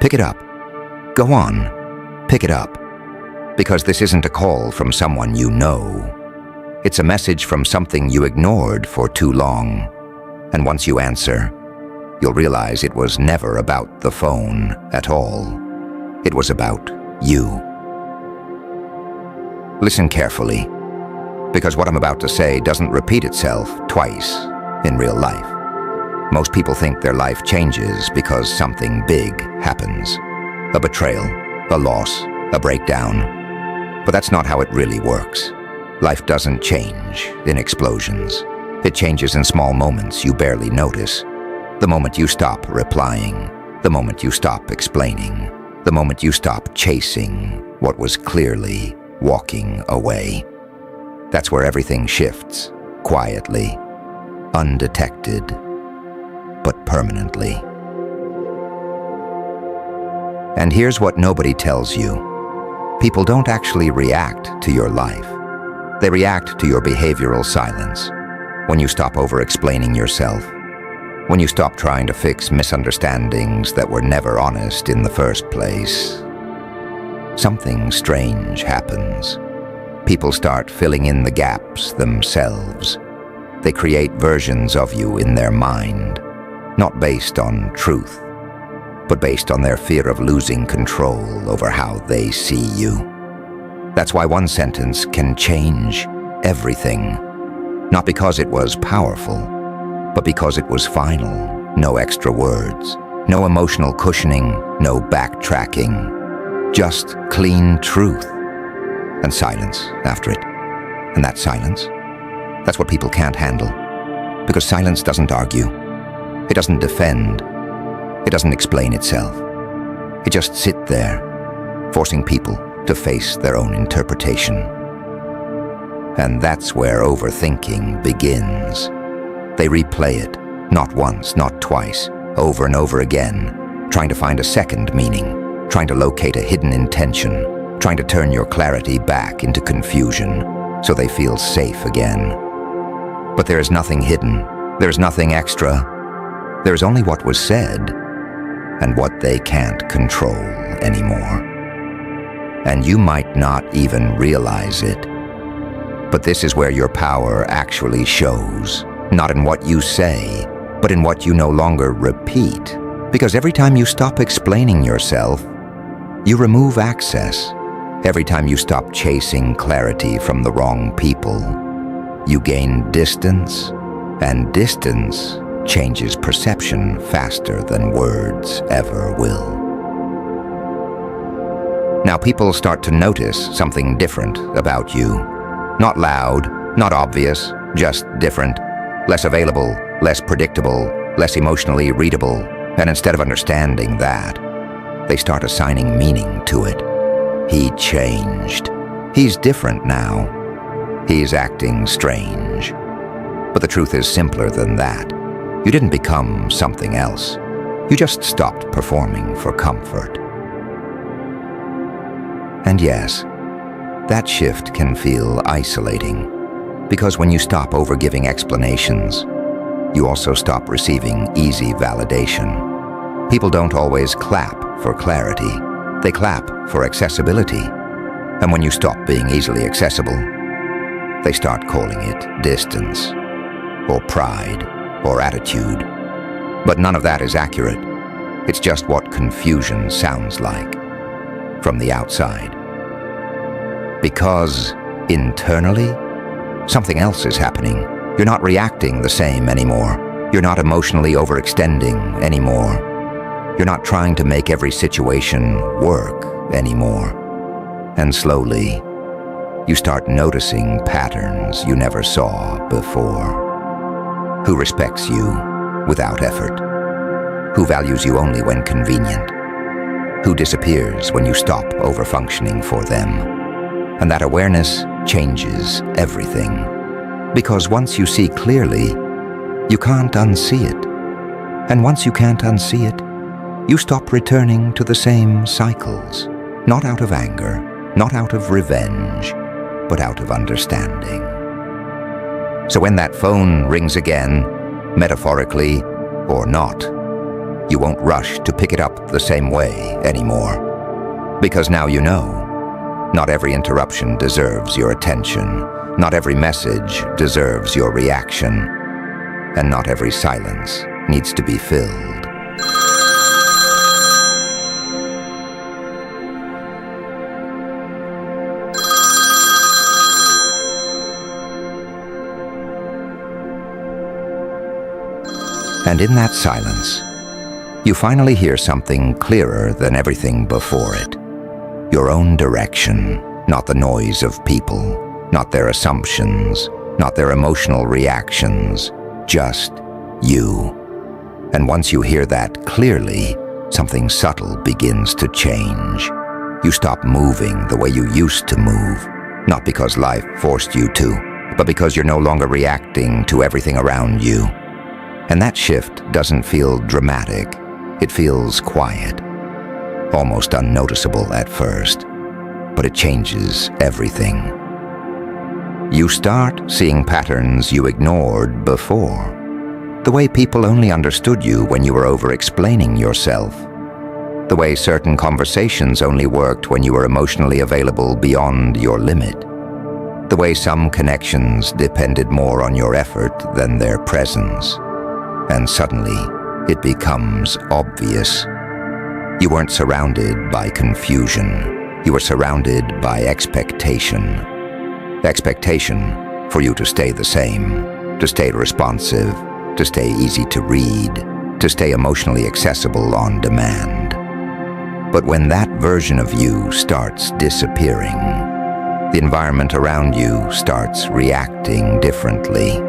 Pick it up. Go on, pick it up. Because this isn't a call from someone you know. It's a message from something you ignored for too long. And once you answer, you'll realize it was never about the phone at all. It was about you. Listen carefully, because what I'm about to say doesn't repeat itself twice in real life. Most people think their life changes because something big happens. A betrayal, a loss, a breakdown. But that's not how it really works. Life doesn't change in explosions. It changes in small moments you barely notice. The moment you stop replying, the moment you stop explaining, the moment you stop chasing what was clearly walking away. That's where everything shifts, quietly, undetected, but permanently. And here's what nobody tells you. People don't actually react to your life. They react to your behavioral silence. When you stop over-explaining yourself, when you stop trying to fix misunderstandings that were never honest in the first place, something strange happens. People start filling in the gaps themselves. They create versions of you in their mind, not based on truth, but based on their fear of losing control over how they see you. That's why one sentence can change everything. Not because it was powerful, but because it was final. No extra words, no emotional cushioning, no backtracking. Just clean truth. And silence after it. And that silence, that's what people can't handle. Because silence doesn't argue. It doesn't defend. It doesn't explain itself. It just sits there, forcing people to face their own interpretation. And that's where overthinking begins. They replay it, not once, not twice, over and over again, trying to find a second meaning, trying to locate a hidden intention, trying to turn your clarity back into confusion, so they feel safe again. But there is nothing hidden, there is nothing extra. There is only what was said, and what they can't control anymore. And you might not even realize it. But this is where your power actually shows, not in what you say, but in what you no longer repeat. Because every time you stop explaining yourself, you remove access. Every time you stop chasing clarity from the wrong people, you gain distance, and distance changes perception faster than words ever will. Now people start to notice something different about you. Not loud, not obvious, just different. Less available, less predictable, less emotionally readable. And instead of understanding that, they start assigning meaning to it. He changed. He's different now. He's acting strange. But the truth is simpler than that. You didn't become something else. You just stopped performing for comfort. And yes, that shift can feel isolating, because when you stop overgiving explanations, you also stop receiving easy validation. People don't always clap for clarity. They clap for accessibility. And when you stop being easily accessible, they start calling it distance, or pride, or attitude. But none of that is accurate. It's just what confusion sounds like from the outside. Because internally, something else is happening. You're not reacting the same anymore. You're not emotionally overextending anymore. You're not trying to make every situation work anymore. And slowly, you start noticing patterns you never saw before. Who respects you without effort? Who values you only when convenient? Who disappears when you stop overfunctioning for them? And that awareness changes everything. Because once you see clearly, you can't unsee it. And once you can't unsee it, you stop returning to the same cycles. Not out of anger, not out of revenge, but out of understanding. So when that phone rings again, metaphorically or not, you won't rush to pick it up the same way anymore. Because now you know, not every interruption deserves your attention, not every message deserves your reaction, and not every silence needs to be filled. And in that silence, you finally hear something clearer than everything before it. Your own direction, not the noise of people, not their assumptions, not their emotional reactions, just you. And once you hear that clearly, something subtle begins to change. You stop moving the way you used to move, not because life forced you to, but because you're no longer reacting to everything around you. And that shift doesn't feel dramatic. It feels quiet, almost unnoticeable at first, but it changes everything. You start seeing patterns you ignored before. The way people only understood you when you were over-explaining yourself. The way certain conversations only worked when you were emotionally available beyond your limit. The way some connections depended more on your effort than their presence. And suddenly, it becomes obvious. You weren't surrounded by confusion. You were surrounded by expectation. Expectation for you to stay the same, to stay responsive, to stay easy to read, to stay emotionally accessible on demand. But when that version of you starts disappearing, the environment around you starts reacting differently.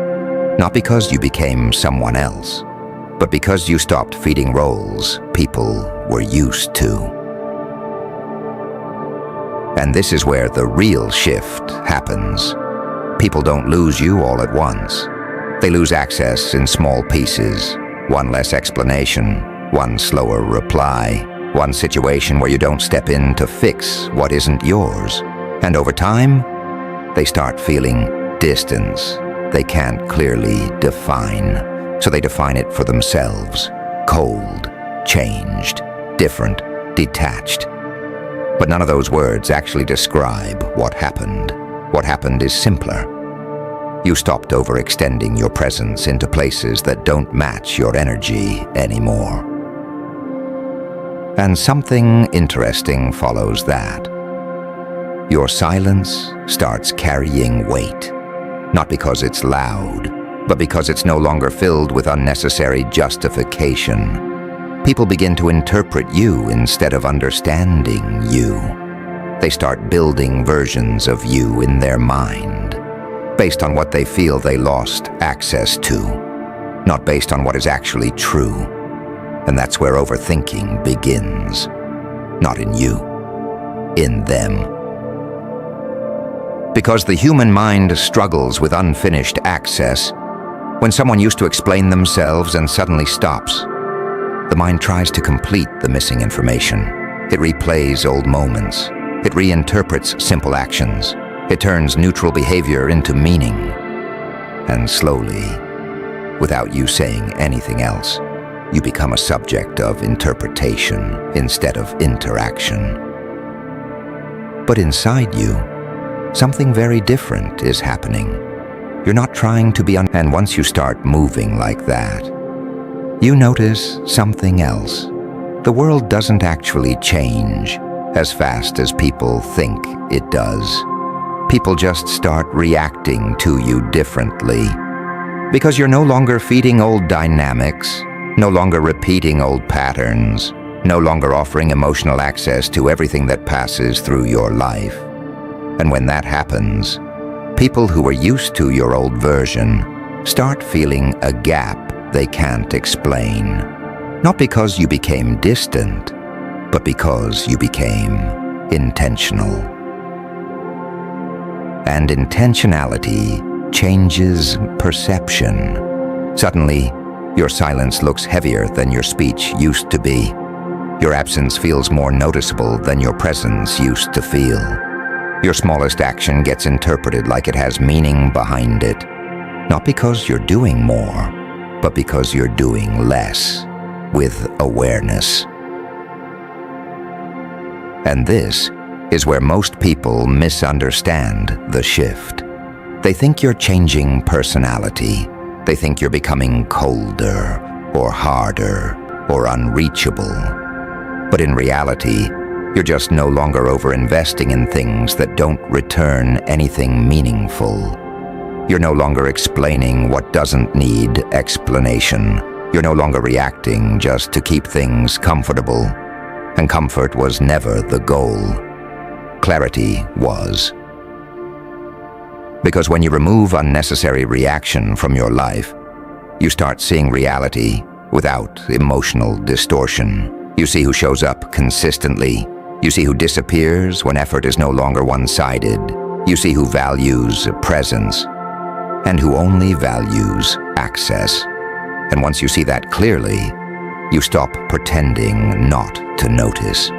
Not because you became someone else, but because you stopped feeding roles people were used to. And this is where the real shift happens. People don't lose you all at once. They lose access in small pieces, one less explanation, one slower reply, one situation where you don't step in to fix what isn't yours. And over time, they start feeling distance they can't clearly define, so they define it for themselves. Cold, changed, different, detached. But none of those words actually describe what happened. What happened is simpler. You stopped overextending your presence into places that don't match your energy anymore. And something interesting follows that. Your silence starts carrying weight. Not because it's loud, but because it's no longer filled with unnecessary justification. People begin to interpret you instead of understanding you. They start building versions of you in their mind, based on what they feel they lost access to, not based on what is actually true. And that's where overthinking begins. Not in you, in them. Because the human mind struggles with unfinished access. When someone used to explain themselves and suddenly stops, the mind tries to complete the missing information. It replays old moments. It reinterprets simple actions. It turns neutral behavior into meaning. And slowly, without you saying anything else, you become a subject of interpretation instead of interaction. But inside you, something very different is happening. You're not trying to be and once you start moving like that, you notice something else. The world doesn't actually change as fast as people think it does. People just start reacting to you differently. Because you're no longer feeding old dynamics, no longer repeating old patterns, no longer offering emotional access to everything that passes through your life. And when that happens, people who are used to your old version start feeling a gap they can't explain. Not because you became distant, but because you became intentional. And intentionality changes perception. Suddenly, your silence looks heavier than your speech used to be. Your absence feels more noticeable than your presence used to feel. Your smallest action gets interpreted like it has meaning behind it. Not because you're doing more, but because you're doing less. with awareness. And this is where most people misunderstand the shift. They think you're changing personality. They think you're becoming colder or harder or unreachable. But in reality, you're just no longer over-investing in things that don't return anything meaningful. You're no longer explaining what doesn't need explanation. You're no longer reacting just to keep things comfortable. And comfort was never the goal. Clarity was. Because when you remove unnecessary reaction from your life, you start seeing reality without emotional distortion. You see who shows up consistently. You see who disappears when effort is no longer one-sided. You see who values presence and who only values access. And once you see that clearly, you stop pretending not to notice.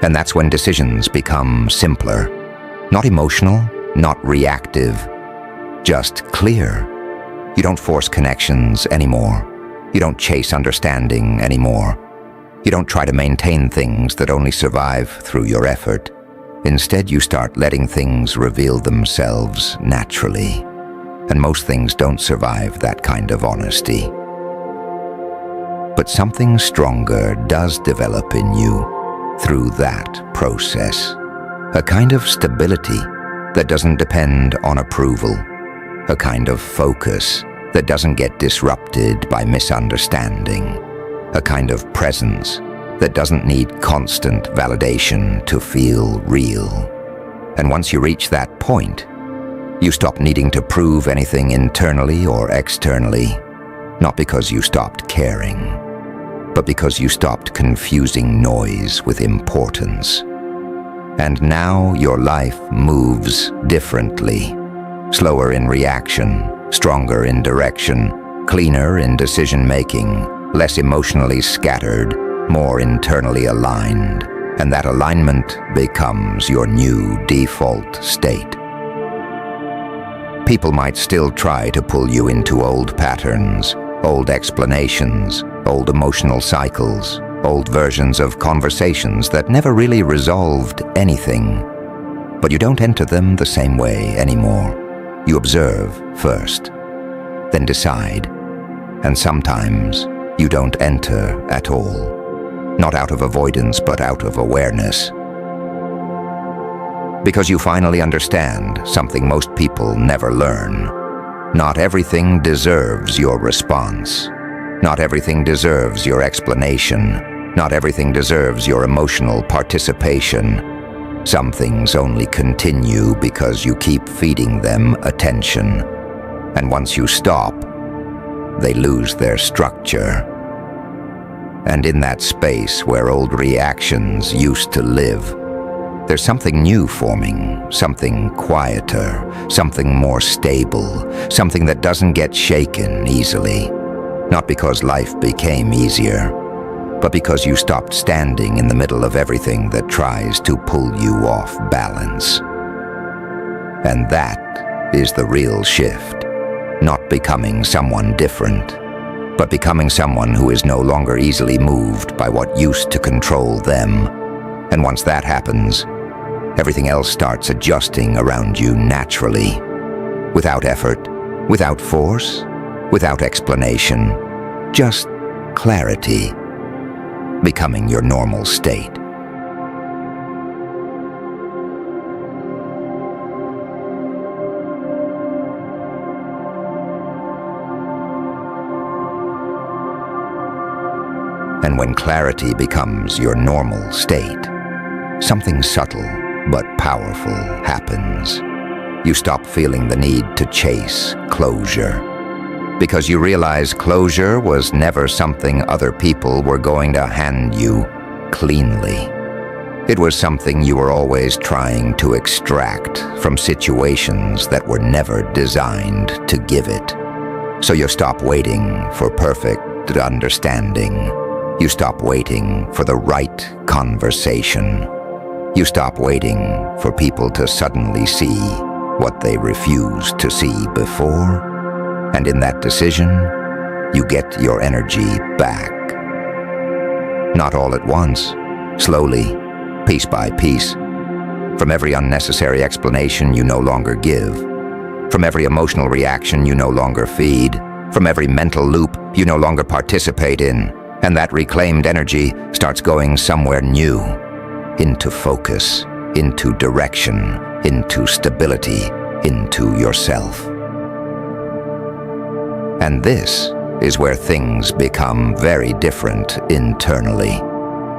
And that's when decisions become simpler. Not emotional, not reactive, just clear. You don't force connections anymore. You don't chase understanding anymore. You don't try to maintain things that only survive through your effort. Instead, you start letting things reveal themselves naturally. And most things don't survive that kind of honesty. But something stronger does develop in you through that process. A kind of stability that doesn't depend on approval. A kind of focus that doesn't get disrupted by misunderstanding. A kind of presence that doesn't need constant validation to feel real. And once you reach that point, you stop needing to prove anything internally or externally, not because you stopped caring, but because you stopped confusing noise with importance. And now your life moves differently, slower in reaction, stronger in direction, cleaner in decision-making, less emotionally scattered, more internally aligned. And that alignment becomes your new default state. People might still try to pull you into old patterns, old explanations, old emotional cycles, old versions of conversations that never really resolved anything. But you don't enter them the same way anymore. You observe first, then decide, and sometimes you don't enter at all. Not out of avoidance, but out of awareness. Because you finally understand something most people never learn. Not everything deserves your response. Not everything deserves your explanation. Not everything deserves your emotional participation. Some things only continue because you keep feeding them attention. And once you stop, they lose their structure. And in that space where old reactions used to live, there's something new forming, something quieter, something more stable, something that doesn't get shaken easily. Not because life became easier, but because you stopped standing in the middle of everything that tries to pull you off balance. And that is the real shift. Not becoming someone different, but becoming someone who is no longer easily moved by what used to control them. And once that happens, everything else starts adjusting around you naturally, without effort, without force, without explanation, just clarity, becoming your normal state. And when clarity becomes your normal state, something subtle but powerful happens. You stop feeling the need to chase closure, because you realize closure was never something other people were going to hand you cleanly. It was something you were always trying to extract from situations that were never designed to give it. So you stop waiting for perfect understanding. You stop waiting for the right conversation. You stop waiting for people to suddenly see what they refused to see before. And in that decision, you get your energy back. Not all at once, slowly, piece by piece. From every unnecessary explanation you no longer give. From every emotional reaction you no longer feed. From every mental loop you no longer participate in. And that reclaimed energy starts going somewhere new. Into focus, into direction, into stability, into yourself. And this is where things become very different internally.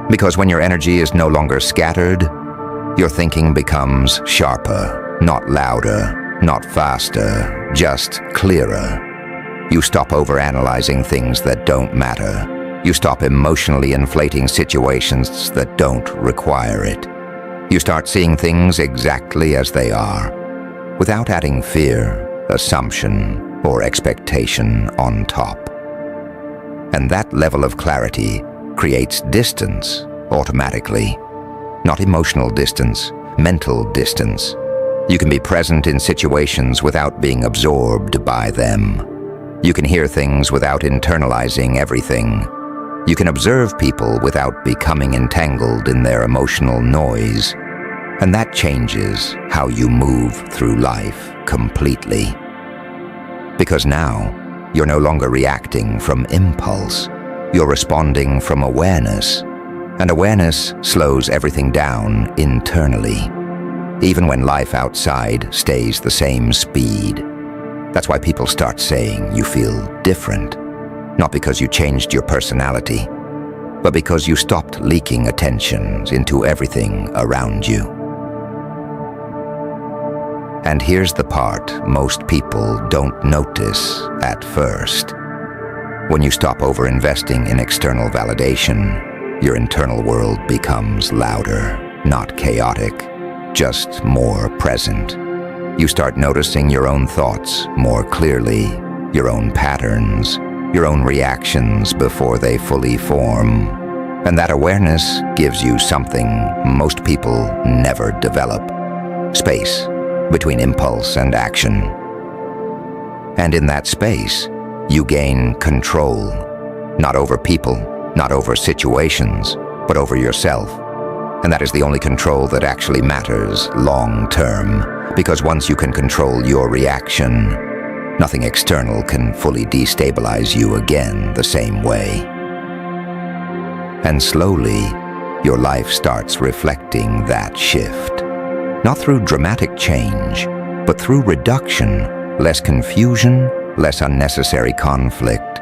Because when your energy is no longer scattered, your thinking becomes sharper, not louder, not faster, just clearer. You stop overanalyzing things that don't matter. You stop emotionally inflating situations that don't require it. You start seeing things exactly as they are, without adding fear, assumption, or expectation on top. And that level of clarity creates distance automatically. Not emotional distance, mental distance. You can be present in situations without being absorbed by them. You can hear things without internalizing everything. You can observe people without becoming entangled in their emotional noise. And that changes how you move through life completely. Because now, you're no longer reacting from impulse. You're responding from awareness. And awareness slows everything down internally, even when life outside stays the same speed. That's why people start saying you feel different. Not because you changed your personality, but because you stopped leaking attention into everything around you. And here's the part most people don't notice at first. When you stop over-investing in external validation, your internal world becomes louder, not chaotic, just more present. You start noticing your own thoughts more clearly, your own patterns, your own reactions before they fully form. And that awareness gives you something most people never develop: space between impulse and action. And in that space, you gain control, not over people, not over situations, but over yourself. And that is the only control that actually matters long term, because once you can control your reaction, nothing external can fully destabilize you again the same way. And slowly, your life starts reflecting that shift. Not through dramatic change, but through reduction, less confusion, less unnecessary conflict,